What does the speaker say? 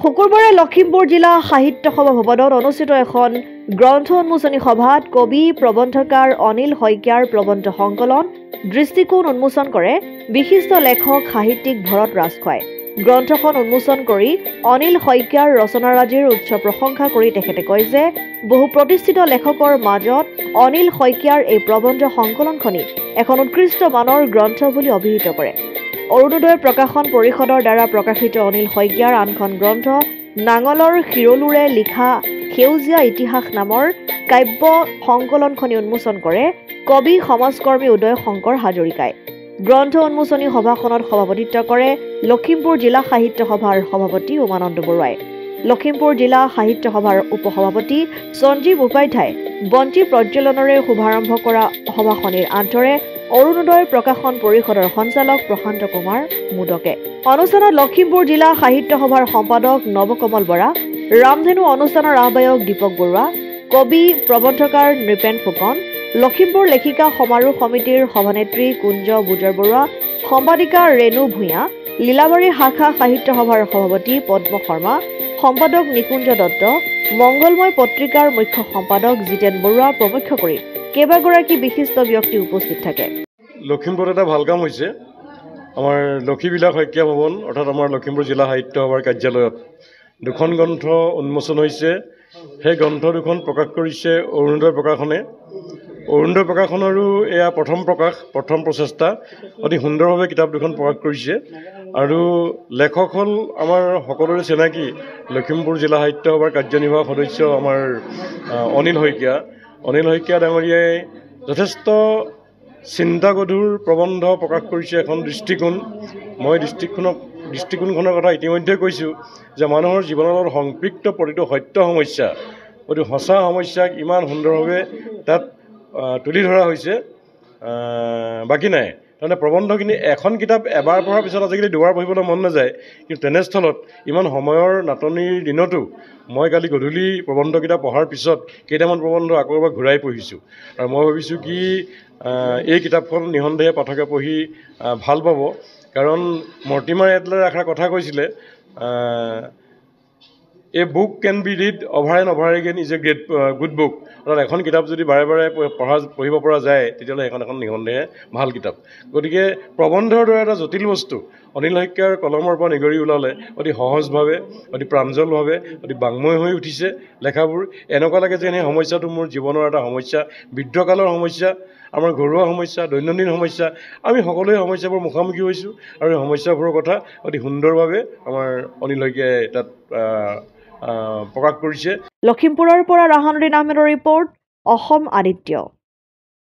শুকুৰবাৰে লখিমপুৰ জিলা সাহিত্য সভা ভৱনত অনুষ্ঠিত এখন গ্ৰন্থ উন্মোচনী সভাত কবি প্ৰবন্ধকাৰ অনিল শইকীয়াৰ প্ৰবন্ধ সংকলন দৃষ্টিকোণ উন্মোচন কৰে বিশিষ্ট লেখক সাহিত্যিক ভৰত ৰাজখোৱাই। গ্ৰন্থখন উন্মোচন কৰি অনিল শইকীয়াৰ ৰচনাৰাজিৰ উচ্চ প্ৰশংসা কৰি তেখেতে কয় যে বহু প্ৰতিষ্ঠিত লেখকৰ মাজত অনিল শইকীয়াৰ এই প্ৰবন্ধ সংকলনখনি এখন উৎকৃষ্ট মানৰ গ্ৰন্থ বুলি অভিহিত কৰে। অৰুণোদয় প্ৰকাশন পৰিষদৰ দ্বাৰা প্ৰকাশিত অনিল শইকীয়াৰ আনখন গ্ৰন্থ নাঙলৰ শিৰলুৰে লিখা সেউজীয়া ইতিহাস নামৰ কাব্য সংকলনখনি উন্মোচন কৰে কবি সমাজকৰ্মী উদয় শংকৰ হাজৰিকাই। গ্ৰন্থ উন্মোচনী সভাখনত সভাপতিত্ব কৰে লখিমপুৰ জিলা সাহিত্য সভাৰ সভাপতি উমানন্দ বৰুৱাই। লখিমপুৰ জিলা সাহিত্য সভাৰ উপসভাপতি সঞ্জীৱ উপাধ্যায় বন্তি প্ৰজ্বলনেৰে শুভাৰম্ভ কৰা সভাখনিৰ আন্তৰে অৰুণোদয় প্ৰকাশন পৰিষদৰ সঞ্চালক প্ৰশান্ত কুমাৰ মোদকে। অনুষ্ঠানত লখিমপুৰ জিলা সাহিত্য সভাৰ সম্পাদক নৱকমল বৰা, ৰামধেনু অনুষ্ঠানৰ আহ্বায়ক দীপক বৰুৱা, কবি প্ৰবন্ধকাৰ নৃপেন ফুকন, লখিমপুৰ লেখিকা সমাৰোহ সমিতিৰ সভানেত্ৰী কুঞ্জ বুজৰ বৰুৱা, সম্পাদিকা ৰেণু ভূঞা, লীলাবাৰী শাখা সাহিত্য সভাৰ সভাপতি পদ্ম শৰ্মা, সম্পাদক নিকুঞ্জ দত্ত, মংগলময় পত্ৰিকাৰ মুখ্য সম্পাদক জিতেন বৰুৱা প্ৰমুখ্য কৰি কেইবাগৰাকী বিশিষ্ট ব্যক্তি উপস্থিত থাকে। লখিমপুৰত এটা ভাল কাম হৈছে। আমাৰ লক্ষীবিলা শইকীয়া ভৱন অৰ্থাৎ আমাৰ লখিমপুৰ জিলা সাহিত্য সভাৰ কাৰ্যালয়ত দুখন গ্ৰন্থ উন্মোচন হৈছে। সেই গ্ৰন্থ দুখন প্ৰকাশ কৰিছে অৰুণোদয় প্ৰকাশনে। অৰুণোদয় প্ৰকাশনৰো এয়া প্ৰথম প্ৰচেষ্টা। অতি সুন্দৰভাৱে কিতাপ দুখন প্ৰকাশ কৰিছে আৰু লেখক হ'ল আমাৰ সকলোৰে চিনাকি লখিমপুৰ জিলা সাহিত্য সভাৰ কাৰ্যনিৰ্বাহক সদস্য আমাৰ অনিল শইকীয়া। অনিল শইকীয়া ডাঙৰীয়াই যথেষ্ট চিন্তাগধুৰ প্ৰবন্ধ প্ৰকাশ কৰিছে এখন দৃষ্টিকোণ। মই দৃষ্টিকোণখনৰ কথা ইতিমধ্যে কৈছোঁ যে মানুহৰ জীৱনৰ লগত সংপৃক্ত প্ৰতিটো সত্য সমস্যা, অতি সঁচা সমস্যাক ইমান সুন্দৰভাৱে তাত তুলি ধৰা হৈছে। বাকী নাই তাৰমানে প্ৰবন্ধখিনি এখন কিতাপ এবাৰ পঢ়াৰ পিছত আজিকালি দুবাৰ পঢ়িবলৈ মন নাযায়, কিন্তু তেনেস্থলত ইমান সময়ৰ নাটনিৰ দিনতো মই কালি গধূলি প্ৰবন্ধকেইটা পঢ়াৰ পিছত কেইটামান প্ৰবন্ধ আকৌ এবাৰ ঘূৰাই পঢ়িছোঁ আৰু মই ভাবিছোঁ কি এই কিতাপখন নিঃসন্দেহে পাঠকে পঢ়ি ভাল পাব। কাৰণ মৰ্টিমাৰ এডলাৰে এষাৰ কথা কৈছিলে, a book can be read over and over again is a good book. অৰ্থাৎ এখন কিতাপ যদি বাৰে বাৰে পঢ়িব পৰা যায় তেতিয়াহ'লে সেইখন এখন নিঃসন্দেহে ভাল কিতাপ। গতিকে প্ৰবন্ধৰ দৰে এটা জটিল বস্তু অনিল শইকীয়াৰ কলমৰ পৰা নিগৰি ওলালে অতি সহজভাৱে, অতি প্ৰাঞ্জলভাৱে, অতি বাংময় হৈ উঠিছে লেখাবোৰ। এনেকুৱা লাগে যে সেই সমস্যাটো মোৰ জীৱনৰ এটা সমস্যা, বৃদ্ধকালৰ সমস্যা, আমাৰ ঘৰুৱা সমস্যা, দৈনন্দিন সমস্যা। আমি সকলোৱে সমস্যাবোৰ মুখামুখি হৈছোঁ আৰু এই সমস্যাবোৰৰ কথা অতি সুন্দৰভাৱে আমাৰ অনিল শইকীয়াই তাত প্ৰকাশ কৰিছে। লখিমপুৰৰ পৰা ৰাহানুদ্দিন আহমেদৰ ৰিপৰ্ট, অসম আদিত্য।